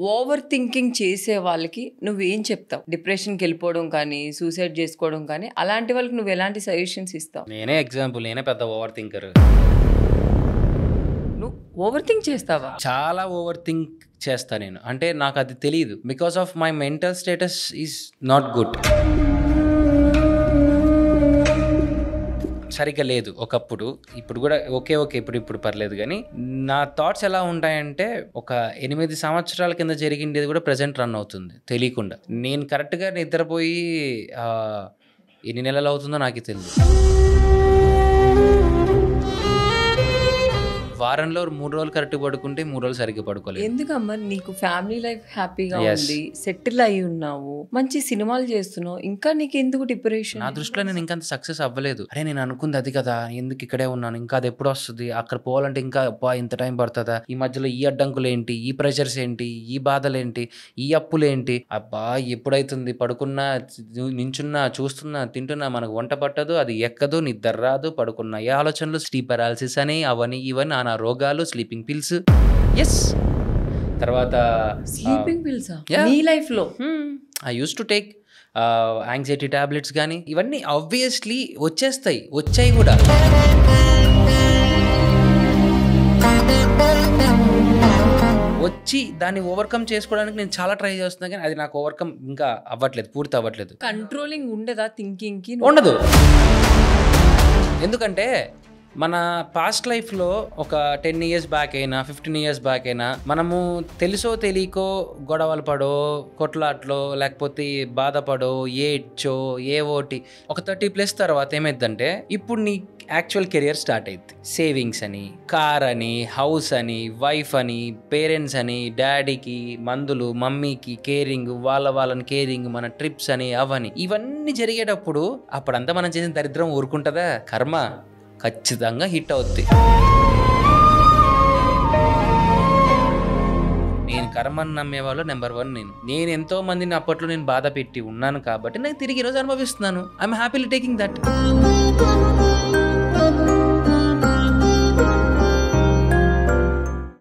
Over thinking చేసే వాళ్ళకి నువ్వేం చెప్తావు? డిప్రెషన్కి వెళ్ళిపోవడం కానీ, సూసైడ్ చేసుకోవడం కానీ, అలాంటి వాళ్ళకి నువ్వు ఎలాంటి సజెషన్స్ ఇస్తావు? నేనే ఎగ్జాంపుల్, నేనే పెద్ద ఓవర్ థింకర్. నువ్వు ఓవర్ థింక్ చేస్తావా? చాలా ఓవర్ థింక్ చేస్తా నేను. అంటే నాకు అది తెలియదు. Because of my mental status is not good. సరిగ్గా లేదు ఒకప్పుడు. ఇప్పుడు కూడా ఓకే ఇప్పుడు పర్లేదు. కానీ నా థాట్స్ ఎలా ఉంటాయంటే, ఒక 8 సంవత్సరాల కింద జరిగిండేది కూడా ప్రజెంట్ రన్ అవుతుంది తెలియకుండా. నేను కరెక్ట్గా నిద్రపోయి ఎన్ని నెలలు అవుతుందో నాకు తెలియదు. వారంలో 3 రోజులు కరెక్ట్ పడుకుంటే 3 రోజులు సరిగ్గా పడుకోలేదు. ఎందుకమ్మా? నీకు ఫ్యామిలీ లైఫ్ హ్యాపీగా ఉంది, సెటిల్ అయి ఉన్నావు, మంచి సినిమాలు చేస్తున్నావు, ఇంకా నీకు ఎందుకు డిప్రెషన్? నా దృష్టిలో నేను ఇంకా సక్సెస్ అవ్వలేదు. అరే నేను అనుకుంది అది కదా, ఎందుకు ఇక్కడే ఉన్నాను, ఇంకా అది ఎప్పుడు వస్తుంది, అక్కడ పోవాలంటే ఇంకా ఇంత టైం పడుతుందా, ఈ మధ్యలో ఈ అడ్డంకులు ఏంటి, ఈ ప్రెషర్స్ ఏంటి, ఈ బాధలు ఏంటి, ఈ అప్పులు ఏంటి, అబ్బా ఎప్పుడైతుంది, పడుకున్నా నించున్నా చూస్తున్నా తింటున్నా మనకు వంట పట్టదు, అది ఎక్కదు, నిద్ర రాదు, పడుకున్న ఏ ఆలోచనలు, స్లీప్ పారాలిసిస్ అని అవని ఇవన్నీ నానా రోగాలు, స్లీపింగ్ పిల్స్. ఎస్, తర్వాత స్లీపింగ్ పిల్స్ నీ లైఫ్ లో I use to take anxiety tablets కానీ ఇవన్నీ ఆబ్వియస్లీ వచ్చాయి కూడా. వచ్చి దాన్ని ఓవర్కమ్ చేసుకోవడానికి నేను చాలా ట్రై చేస్తున్నా, కానీ అది నాకు ఓవర్కమ్ ఇంకా అవ్వట్లేదు, పూర్తి అవ్వట్లేదు. కంట్రోలింగ్ ఉండదా థింకింగ్ కి? ఉండదు. ఎందుకంటే మన పాస్ట్ లైఫ్లో ఒక 10 years బ్యాక్ అయినా 15 years బ్యాక్ అయినా మనము తెలుసో తెలియకో గొడవలు పడో, కొట్లాట్లో, లేకపోతే బాధపడో, ఏడ్చో, ఏవోటి ఒక 30+ తర్వాత ఏమైందంటే ఇప్పుడు నీ యాక్చువల్ కెరియర్ స్టార్ట్ అయింది. సేవింగ్స్ అని, కార్ అని, హౌస్ అని, వైఫ్ అని, పేరెంట్స్ అని, డాడీకి మందులు, మమ్మీకి కేరింగ్, వాళ్ళని కేరింగ్, మన ట్రిప్స్ అని, అవని ఇవన్నీ జరిగేటప్పుడు అప్పుడంతా మనం చేసిన దరిద్రం ఊరుకుంటుందా? కర్మ ఖచ్చితంగా హిట్ అవుద్ది. నేను కర్మని నమ్మేవాళ్ళు నెంబర్ 1 నేను ఎంతో మందిని అప్పట్లో నేను బాధ పెట్టి ఉన్నాను కాబట్టి నేను తిరిగి ఈరోజు అనుభవిస్తున్నాను. I'm happily taking that.